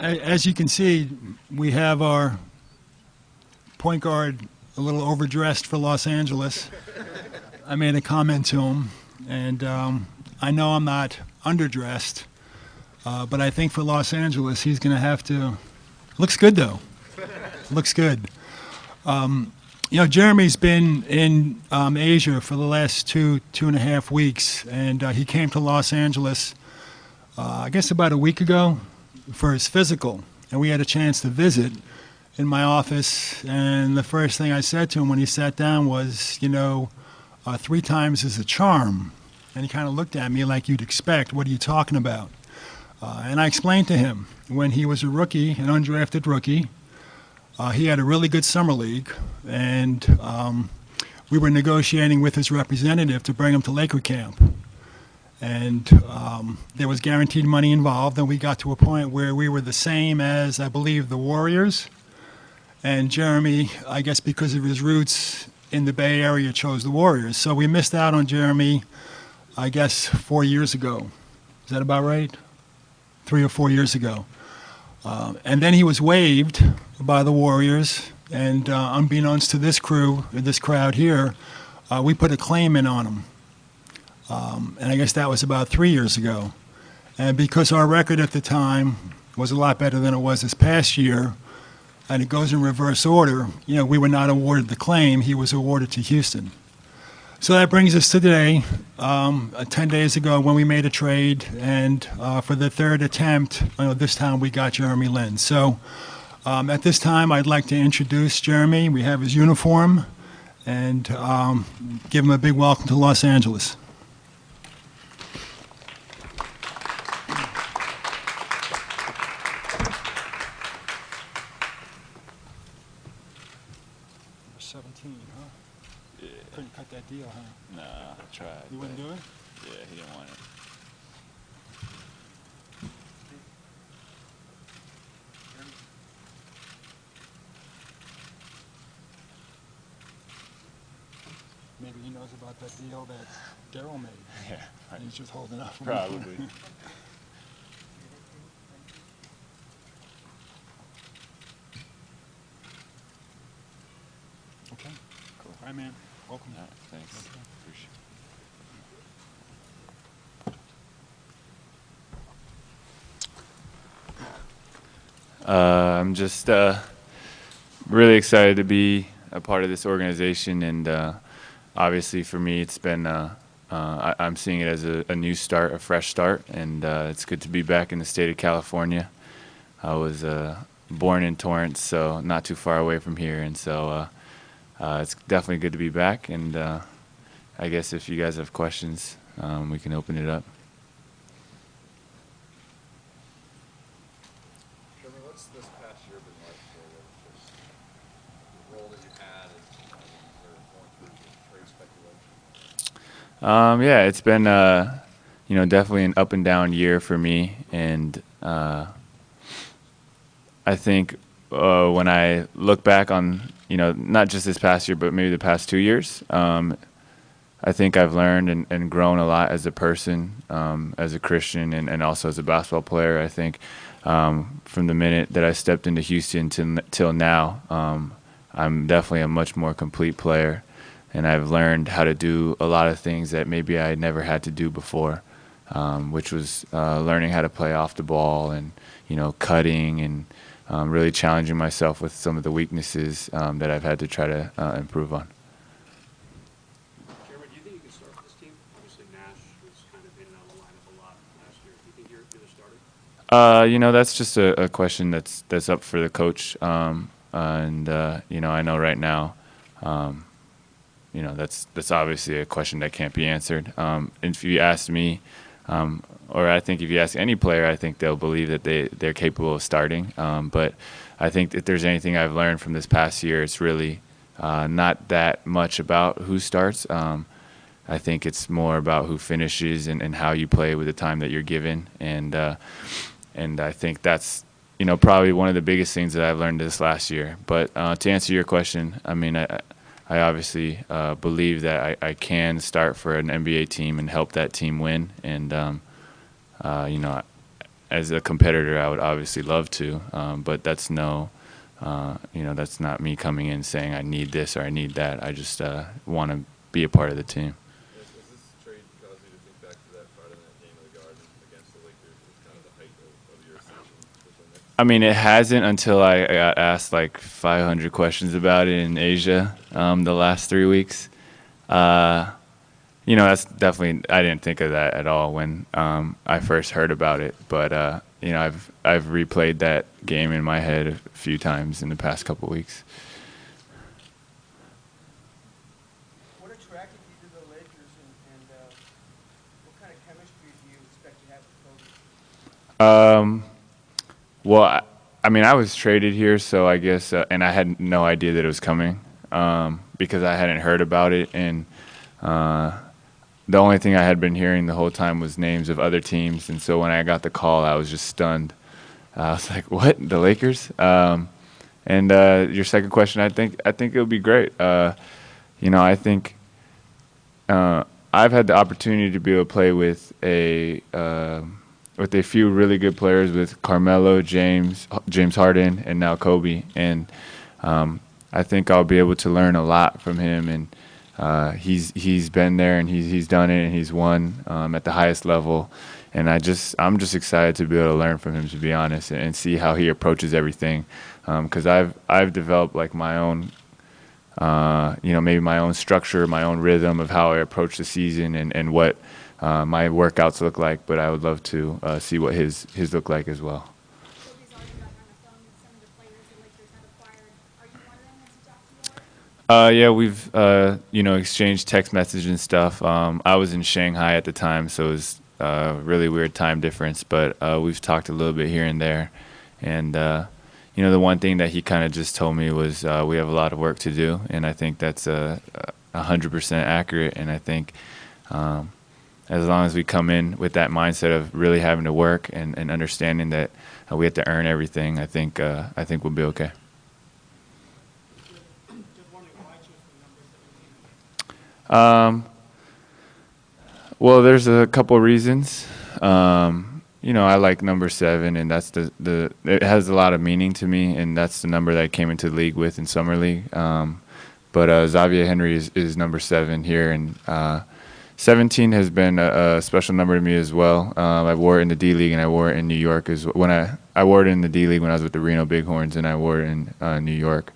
as you can see, we have our point guard a little overdressed for Los Angeles. I made a comment to him, and I know I'm not underdressed, but I think for Los Angeles he's going to have to. Looks good though. Looks good. Jeremy's been in Asia for the last two and a half weeks, and he came to Los Angeles, I guess about a week ago, for his physical, and we had a chance to visit in my office. And the first thing I said to him when he sat down was, 3 times is a charm. And he kind of looked at me like you'd expect. What are you talking about? And I explained to him when he was a rookie, an undrafted rookie. He had a really good summer league, and we were negotiating with his representative to bring him to Laker camp. And there was guaranteed money involved, and we got to a point where we were the same as, I believe, the Warriors. And Jeremy, I guess because of his roots in the Bay Area, chose the Warriors. So we missed out on Jeremy, I guess, 4 years ago. Is that about right? 3 or 4 years ago. And then he was waived by the Warriors, and unbeknownst to this crowd here, we put a claim in on him. And I guess that was about 3 years ago. And because our record at the time was a lot better than it was this past year, and it goes in reverse order, we were not awarded the claim. He was awarded to Houston. So that brings us to today, 10 days ago when we made a trade, and for the third attempt, this time we got Jeremy Lin. So at this time, I'd like to introduce Jeremy. We have his uniform, and give him a big welcome to Los Angeles. Number 17, huh? Yeah. Couldn't cut that deal, huh? Nah, I tried. You wouldn't do it? Yeah, he didn't want it. Maybe he knows about that deal that Daryl made. Yeah. And he's just holding up. Probably. Okay. Cool. All right, man. Welcome. All right, thanks. Okay. Appreciate it. I'm just really excited to be a part of this organization, and obviously for me it's been I'm seeing it as a new start, a fresh start, and it's good to be back in the state of California. I was born in Torrance, so not too far away from here, and so it's definitely good to be back. And I guess if you guys have questions, we can open it up. What's this past year been like for you? Just the role that you had and you're going through trade speculation? Yeah, it's been definitely an up and down year for me, and I think when I look back on not just this past year but maybe the past 2 years, I think I've learned and grown a lot as a person, as a Christian, and also as a basketball player. I think from the minute that I stepped into Houston till now, I'm definitely a much more complete player, and I've learned how to do a lot of things that maybe I never had to do before, which was learning how to play off the ball and cutting and really challenging myself with some of the weaknesses that I've had to try to improve on. Jeremy, do you think you can start this team? Obviously, Nash was kind of in and out of the lineup a lot last year. Do you think you're the starter? That's just a question that's up for the coach, and I know right now, that's obviously a question that can't be answered. And if you ask me, or I think if you ask any player, I think they'll believe that they're capable of starting. But I think if there's anything I've learned from this past year, it's really not that much about who starts. I think it's more about who finishes and how you play with the time that you're given. And I think that's probably one of the biggest things that I've learned this last year. But to answer your question, I mean, I obviously believe that I can start for an NBA team and help that team win. And as a competitor, I would obviously love to, but that's no, that's not me coming in saying I need this or I need that. I just want to be a part of the team. Does this trade cause you to think back to that Friday night game of the Garden against the Lakers? It was kind of the height of your season with the Knicks. I mean, it hasn't until I got asked like 500 questions about it in Asia the last 3 weeks. That's definitely, I didn't think of that at all when I first heard about it. But, I've replayed that game in my head a few times in the past couple weeks. What attracted you to the Lakers, and what kind of chemistry do you expect to have with Kobe? Well, I mean, I was traded here, so I guess, and I had no idea that it was coming because I hadn't heard about it. And the only thing I had been hearing the whole time was names of other teams. And so when I got the call, I was just stunned. I was like, "What? The Lakers?" And your second question, I think it would be great. I think I've had the opportunity to be able to play with a few really good players, with Carmelo, James Harden, and now Kobe. And I think I'll be able to learn a lot from him. And he's been there and he's done it and he's won at the highest level. And I'm just excited to be able to learn from him, to be honest, and see how he approaches everything. Because I've developed like my own, maybe my own structure, my own rhythm of how I approach the season and what my workouts look like. But I would love to see what his look like as well. Kobe's already got on the phone with some of the players the Lakers have acquired. Are you one of them? Has he talked to you? Yeah, we've exchanged text message and stuff. I was in Shanghai at the time, so it was a really weird time difference. But we've talked a little bit here and there, and the one thing that he kind of just told me was we have a lot of work to do, and I think that's 100% accurate. And I think as long as we come in with that mindset of really having to work and understanding that we have to earn everything, I think we'll be okay. Just wondering why choose the number 17 again? Well, there's a couple reasons. I like number 7, and that's it has a lot of meaning to me, and that's the number that I came into the league with in summer league. But Xavier Henry is number 7 here, and 17 has been a special number to me as well. I wore it in the D League and I wore it in New York when I wore it in the D League when I was with the Reno Bighorns, and I wore it in New York.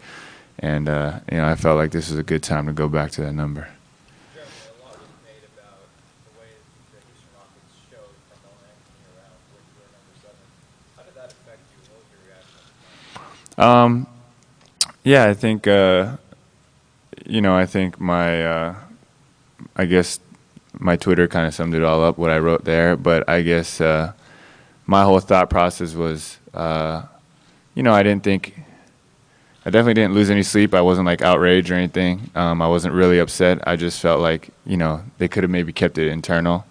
And I felt like this was a good time to go back to that number. Jeremy, a lot was made about the way the Houston Rockets showed Carmelo Anthony around when you were number 7. How did that affect you? What was your reaction at the time? Yeah, I think I guess my Twitter kind of summed it all up, what I wrote there. But I guess my whole thought process was, I definitely didn't lose any sleep. I wasn't like outraged or anything. I wasn't really upset. I just felt like, they could have maybe kept it internal.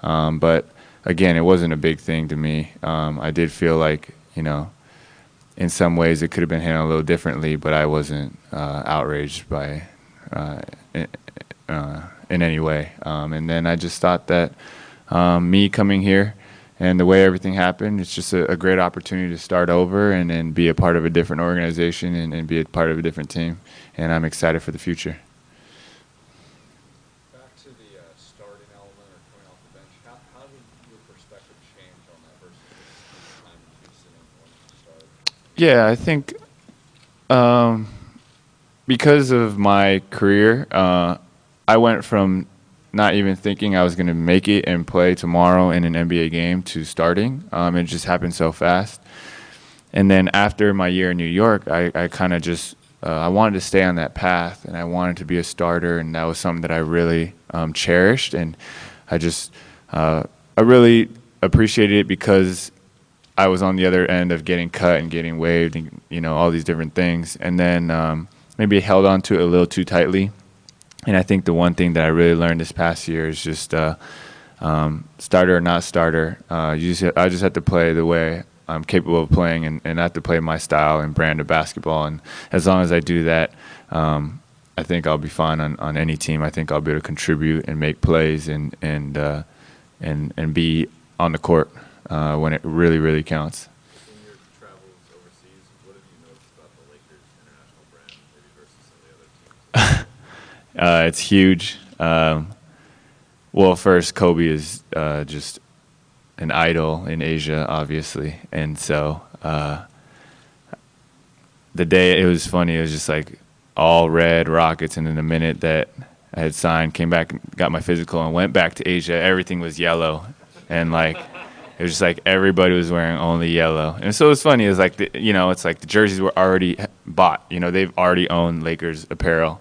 But again, it wasn't a big thing to me. I did feel like, in some ways it could have been handled a little differently, but I wasn't outraged by in any way. And then I just thought that me coming here and the way everything happened, it's just a great opportunity to start over and be a part of a different organization and be a part of a different team. And I'm excited for the future. Back to the starting element or coming off the bench, how did your perspective change on that versus the time in Houston and when you started? Yeah, I think because of my career, I went from not even thinking I was going to make it and play tomorrow in an NBA game to starting. It just happened so fast. And then after my year in New York, I kind of just I wanted to stay on that path, and I wanted to be a starter, and that was something that I really cherished. And I really appreciated it because I was on the other end of getting cut and getting waived and, all these different things. And then maybe held on to it a little too tightly. And I think the one thing that I really learned this past year is just starter or not starter. I just have to play the way I'm capable of playing and I have to play my style and brand of basketball. And as long as I do that, I think I'll be fine on any team. I think I'll be able to contribute and make plays and be on the court. when it really, really counts. In your travels overseas, what have you noticed about the Lakers international brand, maybe versus some of the other teams? It's huge. Well, first, Kobe is just an idol in Asia, obviously, and so the day it was funny, it was just like all red Rockets, and then the minute that I had signed, came back, and got my physical, and went back to Asia, everything was yellow, and like it was just like everybody was wearing only yellow, and so it was funny. It was like it's like the jerseys were already bought. They've already owned Lakers apparel.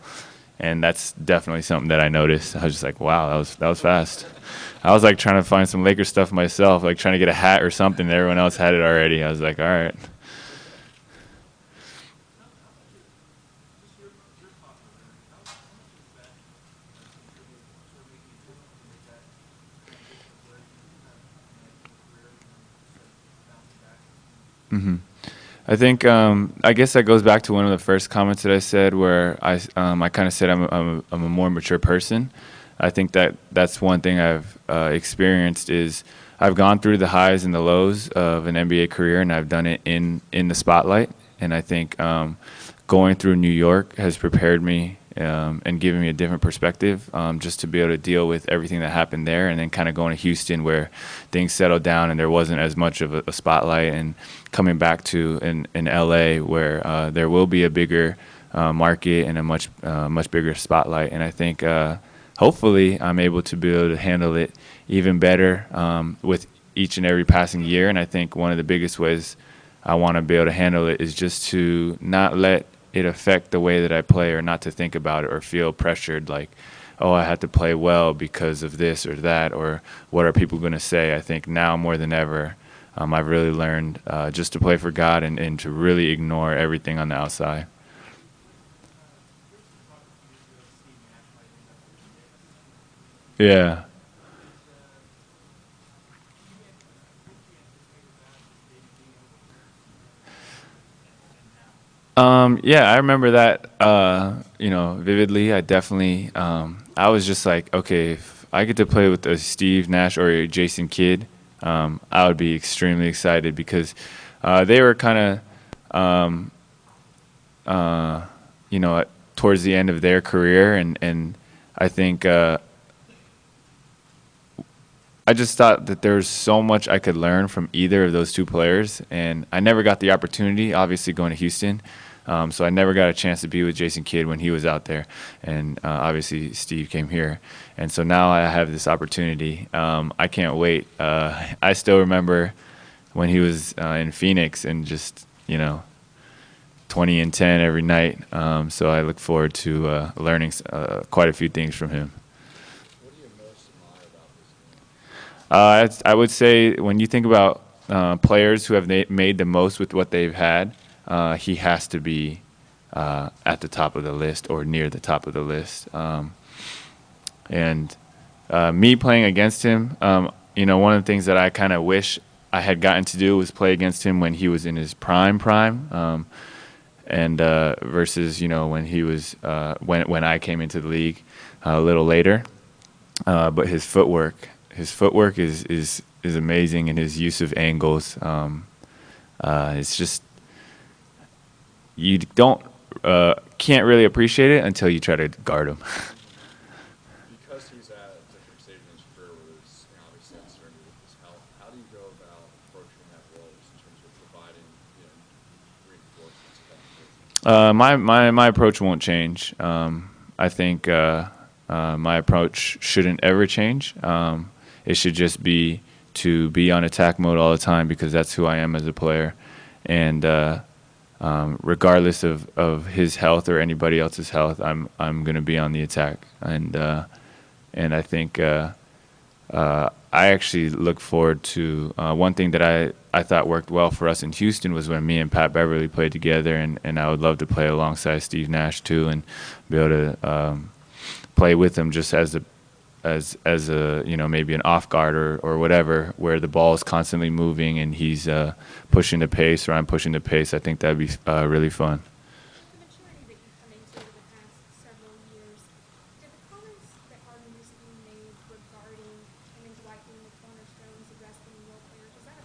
And that's definitely something that I noticed. I was just like, wow, that was fast. I was like trying to find some Lakers stuff myself, like trying to get a hat or something. Everyone else had it already. I was like, all right. Mm-hmm. I think I guess that goes back to one of the first comments that I said, where I kind of said I'm a more mature person. I think that's one thing I've experienced is I've gone through the highs and the lows of an NBA career, and I've done it in the spotlight. And I think going through New York has prepared me and given me a different perspective, just to be able to deal with everything that happened there, and then kind of going to Houston where things settled down and there wasn't as much of a spotlight, and coming back to in LA where there will be a bigger market and a much bigger spotlight. And I think hopefully I'm able to handle it even better with each and every passing year. And I think one of the biggest ways I want to be able to handle it is just to not let it affect the way that I play, or not to think about it or feel pressured like, oh, I have to play well because of this or that, or what are people going to say. I think now more than ever, I've really learned just to play for God and to really ignore everything on the outside. Yeah. Yeah, I remember that, vividly. I definitely, I was just like, okay, if I get to play with a Steve Nash or a Jason Kidd, I would be extremely excited, because they were kind of, towards the end of their career, and I think I just thought that there was so much I could learn from either of those two players, and I never got the opportunity, obviously, going to Houston. So I never got a chance to be with Jason Kidd when he was out there, and obviously Steve came here. And so now I have this opportunity. I can't wait. I still remember when he was in Phoenix, and just, 20 and 10 every night. So I look forward to learning quite a few things from him. What do you most admire about this game? I would say when you think about players who have made the most with what they've had, he has to be at the top of the list or near the top of the list. And me playing against him, one of the things that I kind of wish I had gotten to do was play against him when he was in his prime, and versus when he was when I came into the league a little later. But his footwork is amazing, and his use of angles. It's just, you can't really appreciate it until you try to guard him. Because he's at a different stage in his career where there's obviously uncertainty with his health, how do you go about approaching that role just in terms of providing reinforcements of that position? My approach won't change. I think my approach shouldn't ever change. It should just be to be on attack mode all the time, because that's who I am as a player. And regardless of his health or anybody else's health, I'm going to be on the attack. And I think I actually look forward to one thing that I thought worked well for us in Houston was when me and Pat Beverly played together, and I would love to play alongside Steve Nash too, and be able to play with him just as a maybe an off guard or whatever, where the ball is constantly moving and he's pushing the pace or I'm pushing the pace. I think that'd be really fun. The maturity that you've come into over the past several years, did the comments that Harden recently made regarding him and Dwight being the cornerstones of wrestling role players, does that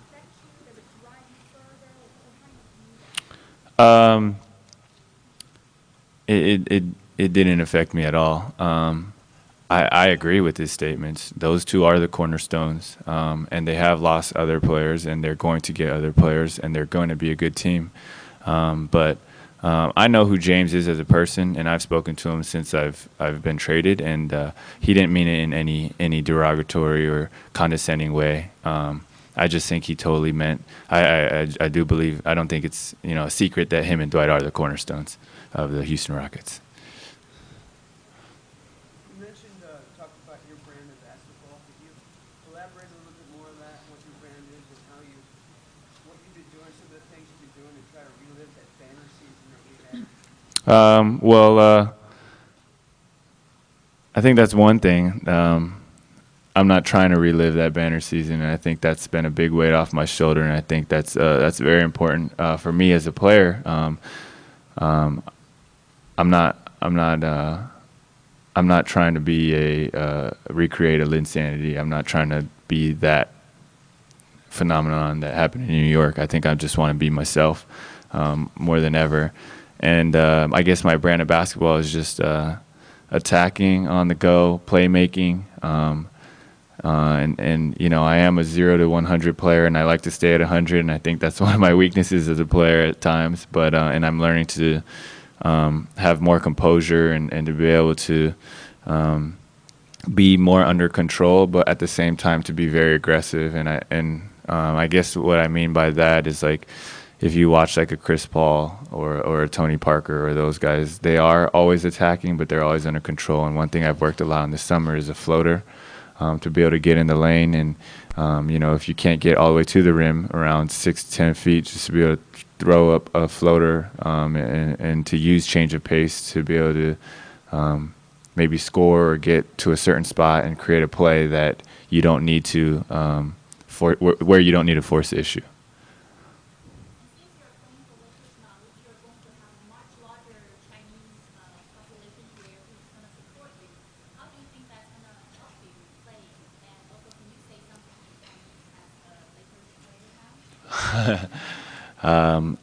Um, it didn't affect me at all. I agree with his statements. Those two are the cornerstones, and they have lost other players, and they're going to get other players, and they're going to be a good team. But I know who James is as a person, and I've spoken to him since I've been traded, and he didn't mean it in any derogatory or condescending way. I just think he totally meant. I do believe. I don't think it's a secret that him and Dwight are the cornerstones of the Houston Rockets. You mentioned, talked about your brand of basketball. Could you elaborate a little bit more on that, what your brand is and what you've been doing, some of the things you've been doing to try to relive that banner season that we had? I think that's one thing. I'm not trying to relive that banner season, and I think that's been a big weight off my shoulder, and I think that's very important for me as a player. I'm not trying to be recreate a Linsanity. I'm not trying to be that phenomenon that happened in New York. I think I just want to be myself more than ever. And I guess my brand of basketball is just attacking on the go, playmaking. And I am a 0 to 100 player, and I like to stay at 100, and I think that's one of my weaknesses as a player at times. But and I'm learning to have more composure and to be able to be more under control, but at the same time to be very aggressive. And I guess what I mean by that is, like, if you watch like a Chris Paul or a Tony Parker or those guys, they are always attacking, but they're always under control. And one thing I've worked a lot on this summer is a floater. To be able to get in the lane, and if you can't get all the way to the rim around 6 to 10 feet, just to be able to throw up a floater and to use change of pace to be able to maybe score or get to a certain spot and create a play that you don't need to where you don't need to force the issue.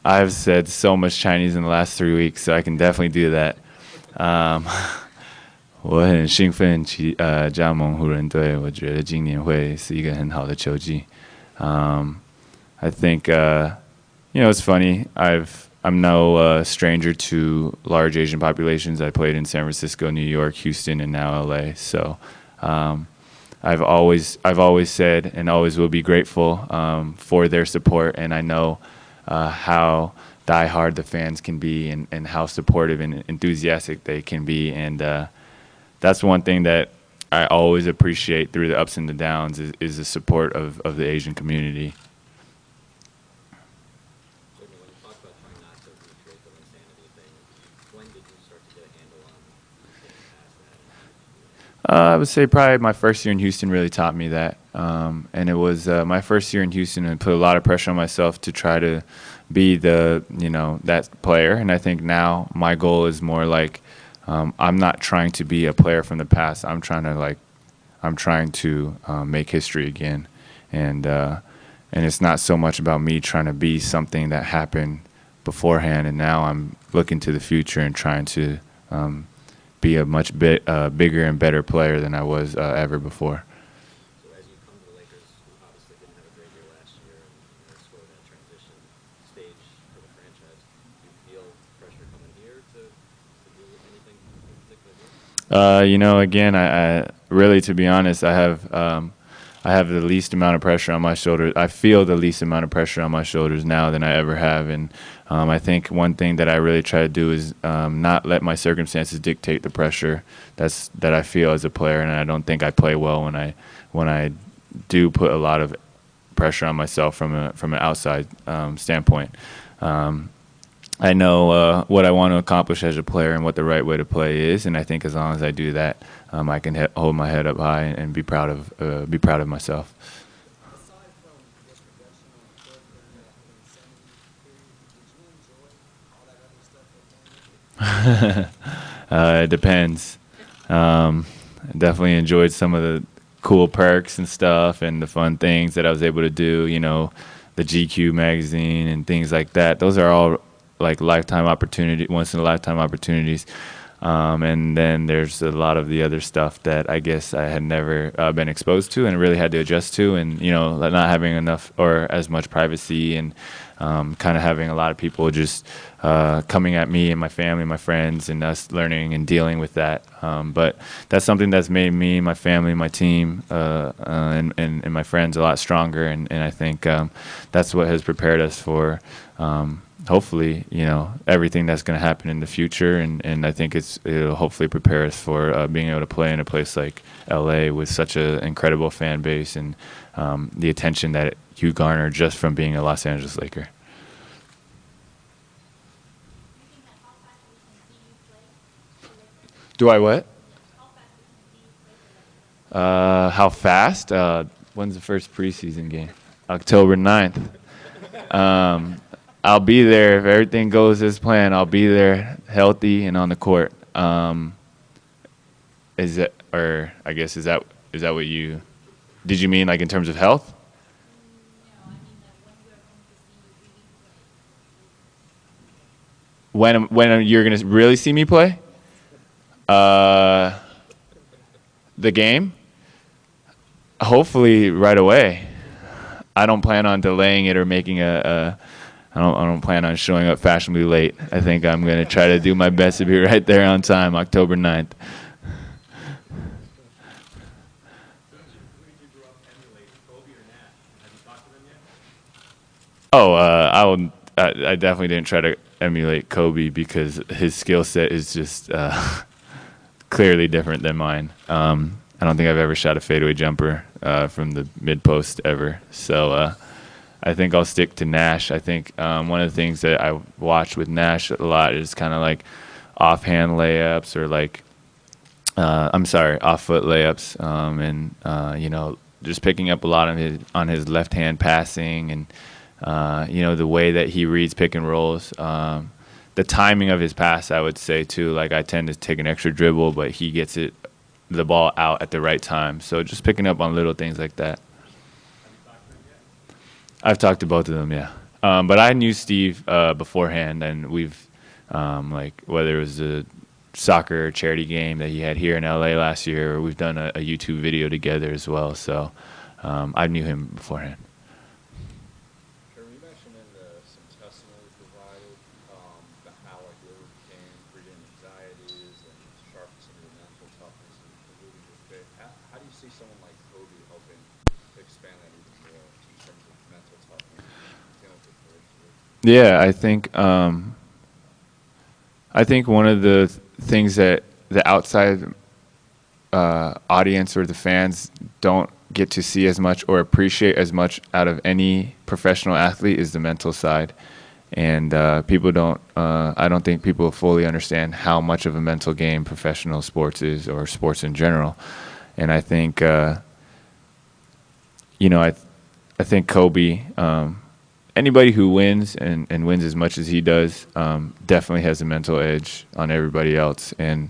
I've said so much Chinese in the last 3 weeks, so I can definitely do that. 我很兴奋加盟湖人队，我觉得今年会是一个很好的球季。I think it's funny. I'm no stranger to large Asian populations. I played in San Francisco, New York, Houston, and now LA. So I've always said and always will be grateful for their support, and I know how diehard the fans can be and how supportive and enthusiastic they can be, and that's one thing that I always appreciate through the ups and the downs is the support of the Asian community. So when you talk about trying not to recreate the insanity thing, when did you start to get a handle on getting past that? I would say probably my first year in Houston really taught me that. And it was my first year in Houston, and put a lot of pressure on myself to try to be that player. And I think now my goal is more like I'm not trying to be a player from the past. I'm trying to make history again. And it's not so much about me trying to be something that happened beforehand. And now I'm looking to the future and trying to be a much bigger and better player than I was ever before. So as you come to the Lakers, you obviously didn't have a great year last year, and sort of that transition stage for the franchise. Do you feel pressure coming here to do anything in particular? Again, I really, to be honest, I have the least amount of pressure on my shoulders. I feel the least amount of pressure on my shoulders now than I ever have. And I think one thing that I really try to do is not let my circumstances dictate the pressure that I feel as a player. And I don't think I play well when I do put a lot of pressure on myself from an outside standpoint. I know what I want to accomplish as a player and what the right way to play is, and I think as long as I do that, I can hold my head up high and be proud of myself. Aside from your production on the court during that insanity period, did you enjoy all that other stuff that came with it? It depends. I definitely enjoyed some of the cool perks and stuff and the fun things that I was able to do, the GQ magazine and things like that. Those are all like lifetime opportunity, once in a lifetime opportunities. And then there's a lot of the other stuff that I guess I had never been exposed to and really had to adjust to, and not having enough or as much privacy, and kind of having a lot of people just coming at me and my family, my friends, and us learning and dealing with that. But that's something that's made me, my family, my team, and my friends a lot stronger, and I think that's what has prepared us for hopefully, everything that's going to happen in the future, and I think it'll hopefully prepare us for being able to play in a place like LA with such an incredible fan base, and the attention that you garner just from being a Los Angeles Laker. Do I what? How fast? When's the first preseason game? October 9th. I'll be there if everything goes as planned. I'll be there, healthy and on the court. Is that what you? Did you mean like in terms of health? When you're gonna really see me play? The game? Hopefully right away. I don't plan on delaying it or making I don't plan on showing up fashionably late. I think I'm going to try to do my best to be right there on time, October 9th. Oh, I definitely didn't try to emulate Kobe because his skill set is just clearly different than mine. I don't think I've ever shot a fadeaway jumper from the mid post ever. So I think I'll stick to Nash. I think one of the things that I watched with Nash a lot is kind of like offhand layups or like off foot layups, and just picking up a lot on his left hand passing, and the way that he reads pick and rolls. The timing of his pass, I would say too. Like I tend to take an extra dribble, but he gets the ball out at the right time. So just picking up on little things like that. I've talked to both of them, yeah. But I knew Steve beforehand, and we've whether it was a soccer charity game that he had here in LA last year, or we've done a YouTube video together as well. So I knew him beforehand. Jeremy, you mentioned in some testimony provided about how you overcame freedom anxieties and sharpness in your mental toughness and moving your faith. How do you see someone like Kobe helping to expand that even more in terms of mental toughness and dealing with adversity? Yeah, I think one of the things that the outside audience or the fans don't get to see as much or appreciate as much out of any professional athlete is the mental side. And people don't, I don't think people fully understand how much of a mental game professional sports is, or sports in general. And I think, I think Kobe, anybody who wins and wins as much as he does, definitely has a mental edge on everybody else. And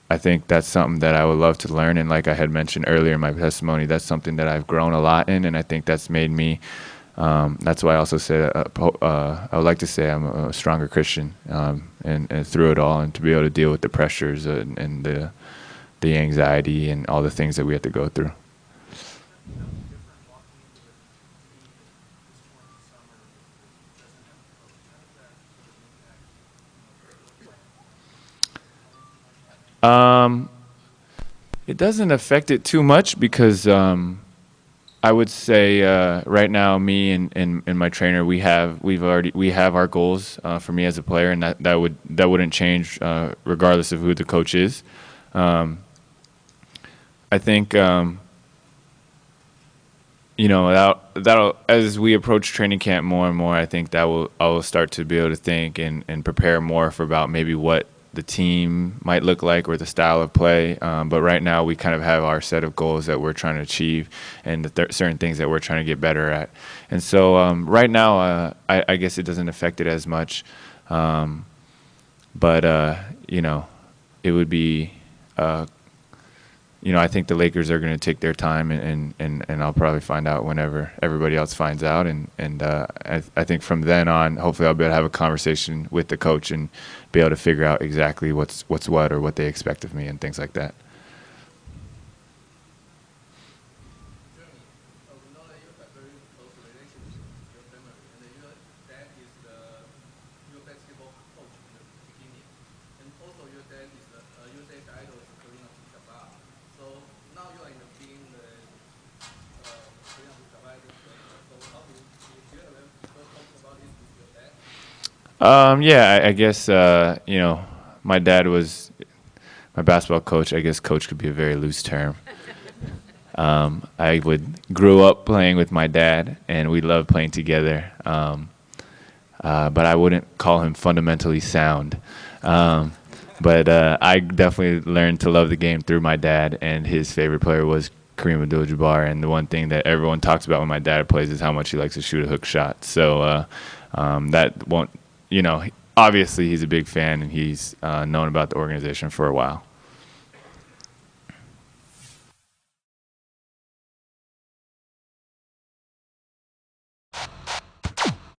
I think that's something that I would love to learn. And like I had mentioned earlier in my testimony, that's something that I've grown a lot in. And I think that's made me, that's why I also said, I would like to say I'm a stronger Christian, and through it all, and to be able to deal with the pressures and the anxiety and all the things that we have to go through. It doesn't affect it too much because I would say right now, me and my trainer, we have our goals for me as a player, and that wouldn't change regardless of who the coach is. I think that'll as we approach training camp more and more, I think I will start to be able to think and prepare more for about maybe what the team might look like or the style of play. But right now we kind of have our set of goals that we're trying to achieve and the certain things that we're trying to get better at. And so right now, I guess it doesn't affect it as much. But it would be, I think the Lakers are going to take their time, and I'll probably find out whenever everybody else finds out. And I think from then on, hopefully I'll be able to have a conversation with the coach and be able to figure out exactly what's what or what they expect of me and things like that. We know that you have very close relationships with your family, and your dad is your basketball coach in the beginning, and also your dad is your dad's idol is Kareem Abdul-Jabbar. So now you are in the being the Kareem Abdul-Jabbar. So how do you ever talk about this with your dad? Yeah, I guess my dad was my basketball coach. I guess coach could be a very loose term. I grew up playing with my dad, and we loved playing together. But I wouldn't call him fundamentally sound. But I definitely learned to love the game through my dad, and his favorite player was Kareem Abdul-Jabbar. And the one thing that everyone talks about when my dad plays is how much he likes to shoot a hook shot. So that won't, obviously he's a big fan, and he's known about the organization for a while.